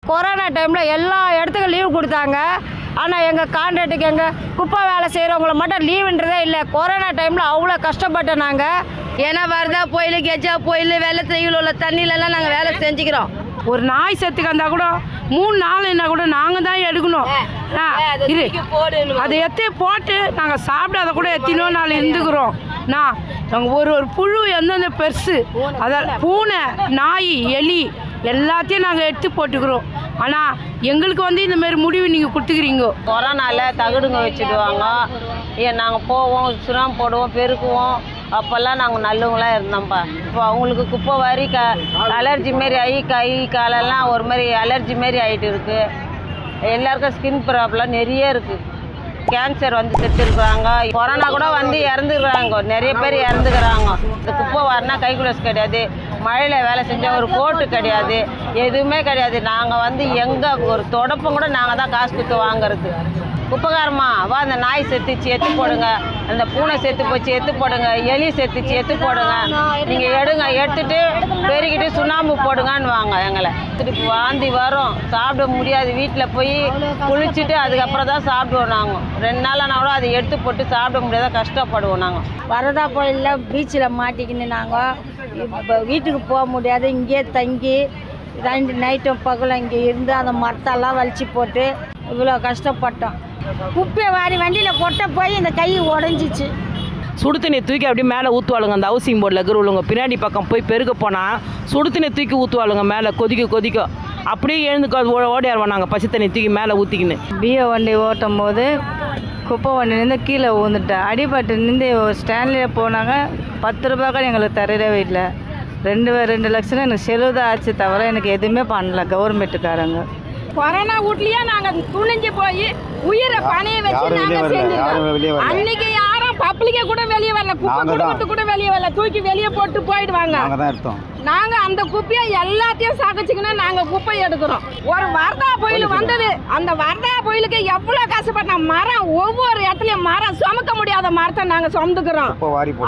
Corona டைமில் எல்லா இடத்துக்கும் லீவு கொடுத்தாங்க. ஆனால் எங்கள் கான்ட்ராக்டுக்கு எங்கள் குப்பை வேலை செய்கிறவங்கள மட்டும் லீவுன்றதே இல்லை. கொரோனா டைமில் அவ்வளோ கஷ்டப்பட்டோம் நாங்கள். ஏன்னா வரதா புயல் கெஜா புயல் வெள்ளத்தில் உள்ள தண்ணியிலலாம் நாங்கள் வேலை செஞ்சுக்கிறோம். ஒரு நாய் செத்துக்கு வந்தால் கூட 3 நாள்னா கூட நாங்கள் தான் எடுக்கணும். அதை எத்தி போட்டு நாங்கள் சாப்பிடாத கூட எத்தனையோ நாள் இருந்துக்கிறோம். நாங்கள் ஒரு புழு எந்தெந்த பெருசு அதால் பூனை நாய் எலி எல்லாத்தையும் நாங்கள் எடுத்து போட்டுக்கிறோம். ஆனால் எங்களுக்கு இந்தமாரி முடிவு நீங்கள் கொடுத்துக்கிறீங்க. கொரோனாவில் தகுடுங்க வச்சுடுவாங்க. நாங்கள் போவோம், சுறாம் போடுவோம், பெருக்குவோம். அப்போல்லாம் நாங்கள் நல்லவங்களாக இருந்தோம்ப்பா. இப்போ அவங்களுக்கு குப்பை வாரி அலர்ஜி மாரி ஆகி கை காலெல்லாம் ஒரு மாதிரி அலர்ஜி மாரி ஆகிட்டு இருக்குது. எல்லாருக்கும் ஸ்கின் ப்ராப்ளம் நிறைய இருக்குது. கேன்சர் செத்துருக்குறாங்க. கொரோனா கூட இறந்துக்கிறாங்க. நிறைய பேர் இறந்துக்கிறாங்க. இந்த குப்பை வாரினா கை குலஸ் கிடையாது, மழையில் வேலை செஞ்சால் ஒரு கோட்டு கிடையாது, எதுவுமே கிடையாது. நாங்கள் எங்கே ஒரு தொடப்பம் கூட நாங்கள் தான் காசு கொடுத்து வாங்குறது. குப்பைக்காரமா வா, அந்த நாய் செத்துச்சு எத்து போடுங்க, அந்த பூனை செத்து போச்சு எத்து போடுங்க, எலி செத்துச்சு எத்து போடுங்க, நீங்கள் எடுங்க, எடுத்துட்டு பெருக்கிட்டு சுண்ணாம்பு போடுங்கன்னு வாங்க. எங்களை திருப்பி வாந்தி வரும், சாப்பிட முடியாது. வீட்டில் போய் குளிச்சுட்டு அதுக்கப்புறம் தான் சாப்பிடுவோம். நாங்கள் 2 நாளானா கூட அதை எடுத்து போட்டு சாப்பிட முடியாத கஷ்டப்படுவோம். நாங்கள் வரதா புயலில் பீச்சில் மாட்டிக்கின்னு நாங்கள் இப்போ வீட்டுக்கு போக முடியாது. இங்கேயே தங்கி 2 நைட்டும் பகலும் இங்கே இருந்து அந்த மரத்தெல்லாம் வலிச்சு போட்டு இவ்வளோ கஷ்டப்பட்டோம். குப்பையை வாரி வண்டியில் கொட்ட போய் இந்த கை உடஞ்சிச்சு. சுடு தண்ணி தூக்கி அப்படியே மேலே ஊற்றுவாளுங்க. அந்த ஹவுசிங் போர்டில் இருக்கிறவங்க பின்னாடி பக்கம் போய் பெருக்க போனால் சுடு தண்ணி தூக்கி ஊற்றுவாளுங்க. மேலே கொதிக்க அப்படியே எழுந்து ஓடியாருவோம். நாங்கள் பச்சை தண்ணி தூக்கி மேலே ஊற்றிக்கின்னு பிஏ வண்டி ஓட்டும் போது குப்பை வண்டிலேருந்து கீழே ஊந்துட்டேன். அடிபட்டு நின்று ஸ்டாண்ட்லேயே போனாங்க. 10 ரூபா கூட எங்களுக்கு தரவே இல்லை. 2 லட்சம் எனக்கு செலவு தான் ஆச்சு, தவிர எனக்கு எதுவுமே பண்ணல கவர்மெண்ட்டுக்காரங்க. கொரோனா வீட்லயே நாங்கள் துணிஞ்சு போய் உயிரை பணைய வச்சு நாங்கள் செஞ்சுருக்கோம். அன்னைக்கு யாரும் பப்ளிக்கே கூட வெளியே வரல, குப்பை போட்டு கூட வெளியே வரல, தூக்கி வெளியே போட்டு போயிடுவாங்க. நாங்கள் அந்த குப்பையை எல்லாத்தையும் சகச்சிக்கினா நாங்கள் குப்பை எடுக்கிறோம். ஒரு வரதா புயல் வந்தது. அந்த வரதா புயலுக்கு எவ்வளோ கஷ்டப்பட்டோம். மரம் ஒவ்வொரு இடத்துலையும் மரம் சுமக்க முடியாத மரத்தை நாங்கள் சுமந்துக்கிறோம்.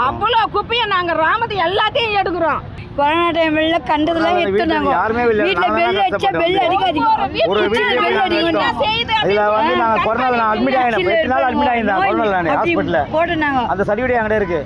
அவ்வளோ குப்பையை நாங்கள் ராமத்தை எல்லாத்தையும் எடுக்கிறோம். கொரோனா டைம்ல கண்டதெல்லாம் எடுத்துனாங்க. வீட்டில் பெல் அடிச்சா பெல் அடிக்காதீங்க. Corona admit ஆகினேன். 8 நாள் அட்மிட் ஆகிருந்தேன். கொரோனா ஹாஸ்பிட்டலில் அந்த சர்டிஃபிகேட் என்கிட்ட இருக்கு.